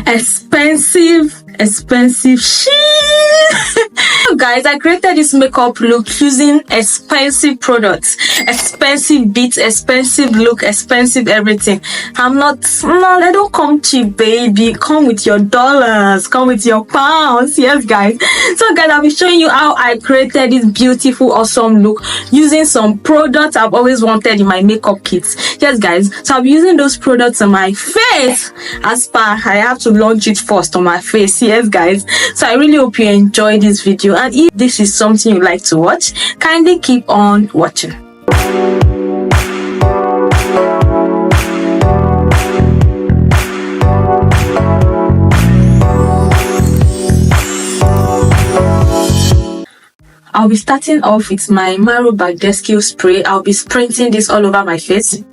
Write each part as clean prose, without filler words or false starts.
expensive shit. Guys, I created this makeup look using expensive products, expensive beats, expensive look, expensive everything. I don't come cheap, baby. Come with your dollars, come with your pounds. Yes, guys. So guys, I'll be showing you how I created this beautiful, awesome look using some products I've always wanted in my makeup kits. Yes, guys. So I'll be using those products on my face. As per, I have to launch it first on my face. Yes, guys. So I really hope you enjoy this video, and if this is something you like to watch, kindly keep on watching. I'll be starting off with my Maro Bardescu spray. I'll be sprinkling this all over my face.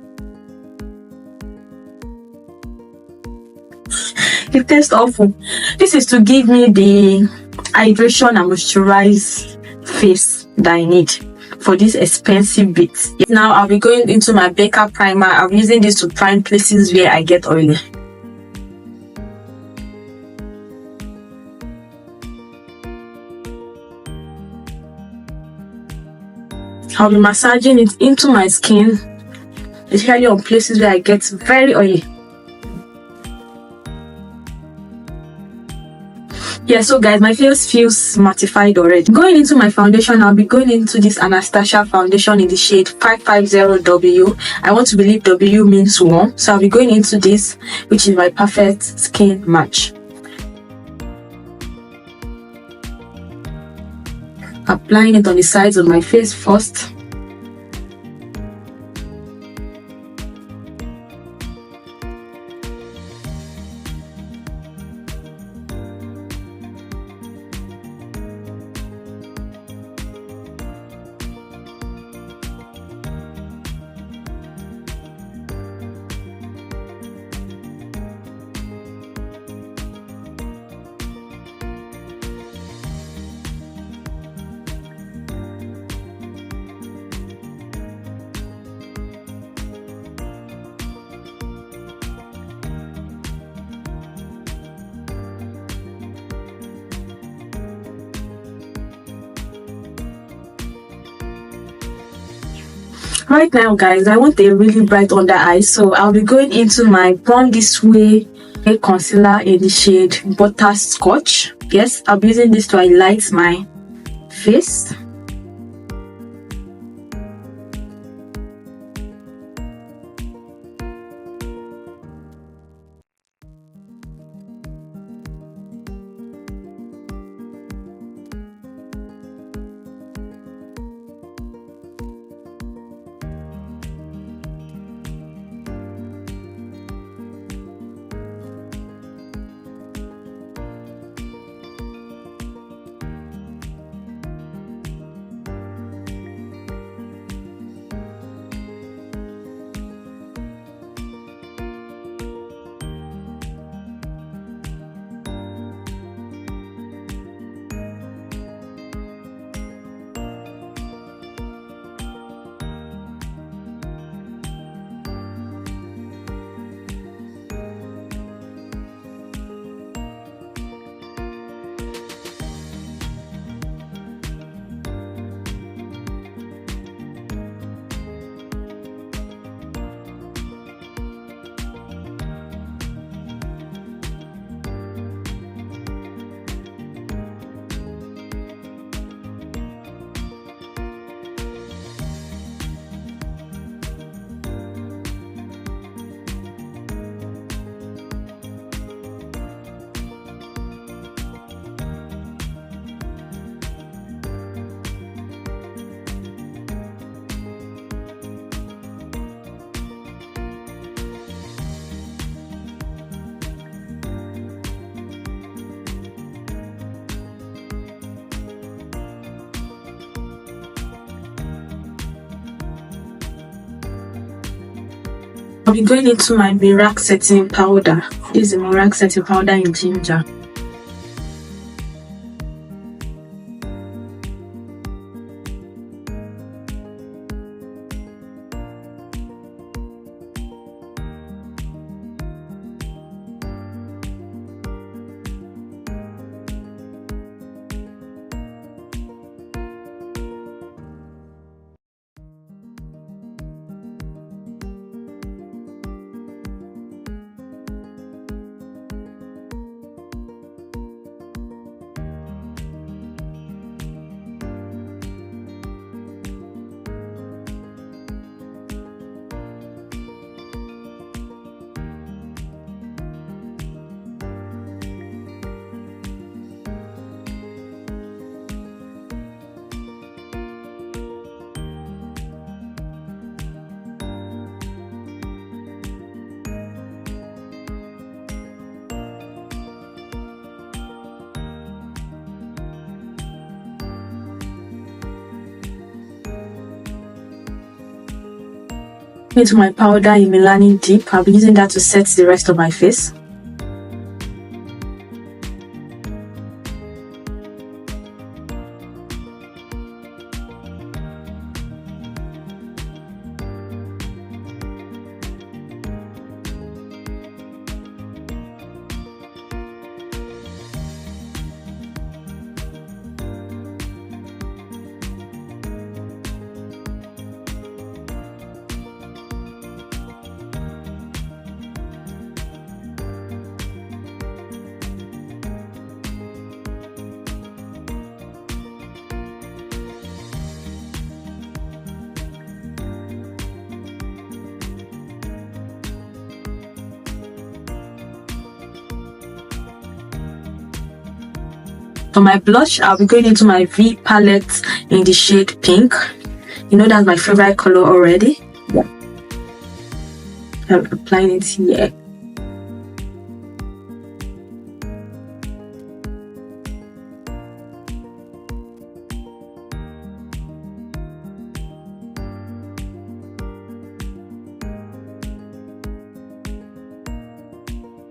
It tastes awful. This is to give me the hydration and moisturized face that I need for this expensive bit. Now I'll be going into my Baker primer. I'm using this to prime places where I get oily. I'll be massaging it into my skin, especially on places where I get very oily. Yeah, so guys, my face feels mattified already. Going into my foundation, I'll be going into this Anastasia foundation in the shade 550W. I want to believe W means warm, so I'll be going into this, which is my perfect skin match. Applying it on the sides of my face first. Right now, guys, I want a really bright under eye, so I'll be going into my Born This Way concealer in the shade Butterscotch. Yes, I'll be using this to highlight my face. I'll be going into my Mirac setting powder. This is the Mirac setting powder in ginger. Into my powder in Melanin Deep. I'll be using that to set the rest of my face. For my blush, I'll be going into my V palette in the shade Pink. You know that's my favorite color already. Yeah. I'm applying it here.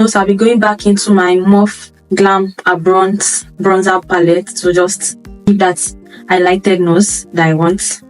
So I'll be going back into my Morph GLAM bronzer palette to just give that highlighted nose that I want.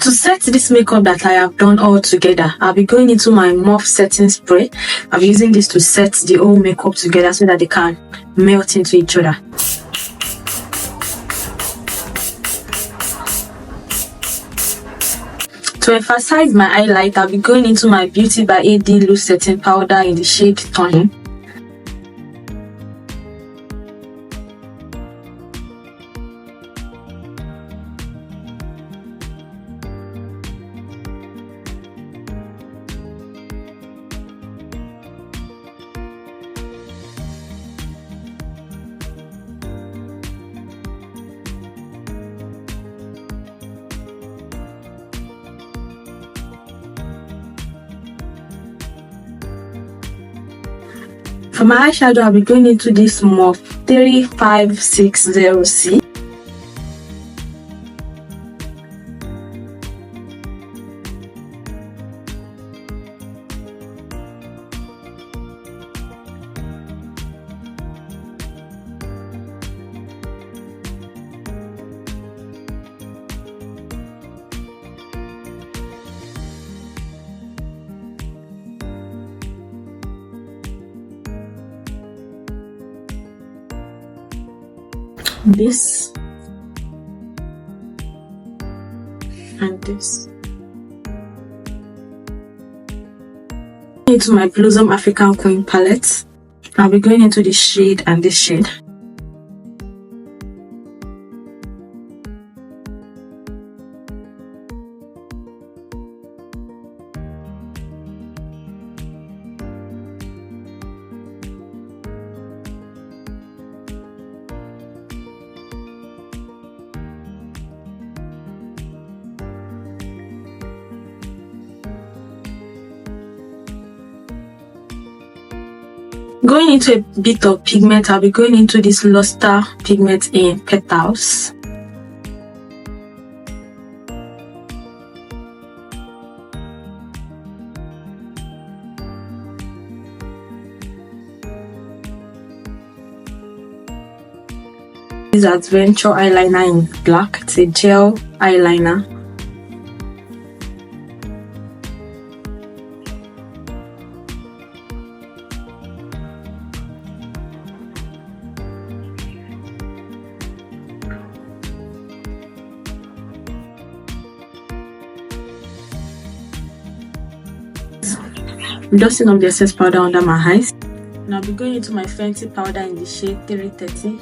To set this makeup that I have done all together, I'll be going into my Morph setting spray. I'm using this to set the whole makeup together so that they can melt into each other. To emphasize my highlight, I'll be going into my Beauty by AD loose setting powder in the shade Tawny. For my eyeshadow, I'll be going into this Morph 3560C. This and this. Into my Blossom African Queen palette, I'll be going into this shade and this shade. Going into a bit of pigment, I'll be going into this luster pigment in Petals. This is Adventure eyeliner in black. It's a gel eyeliner. Dusting up the excess powder under my eyes. And I'll be going into my Fenty powder in the shade 330.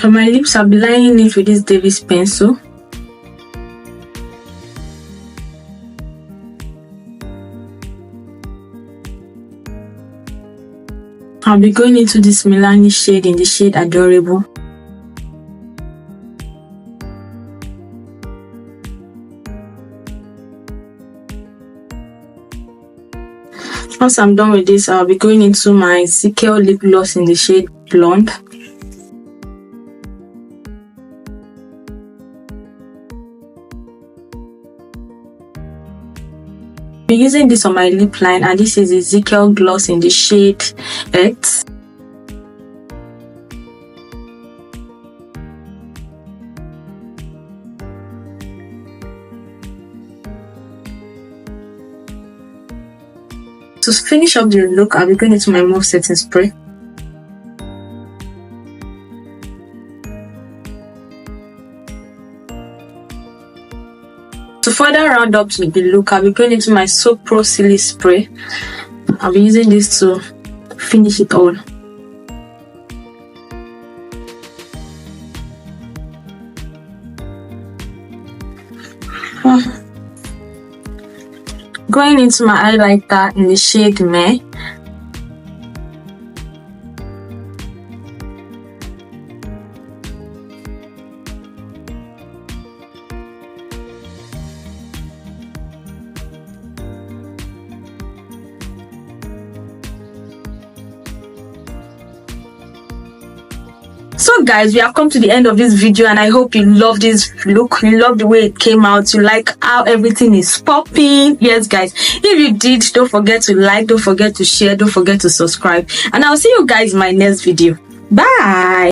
For my lips, I'll be lining it with this Davis pencil. I'll be going into this Milani shade in the shade Adorable. Once I'm done with this, I'll be going into my GLAM lip gloss in the shade Blonde. I'll be using this on my lip line, and this is the GLAM gloss in the shade X. To finish up the look, I'll be going into my mauve setting spray. To further round up the look, I'll be going into my Soap Pro Silly Spray. I'll be using this to finish it all. Going into my highlighter in the shade Meh. So guys, we have come to the end of this video, and I hope you love this look. You love the way it came out. You like how everything is popping. Yes guys, if you did, don't forget to like, don't forget to share, don't forget to subscribe, and I'll see you guys in my next video. Bye.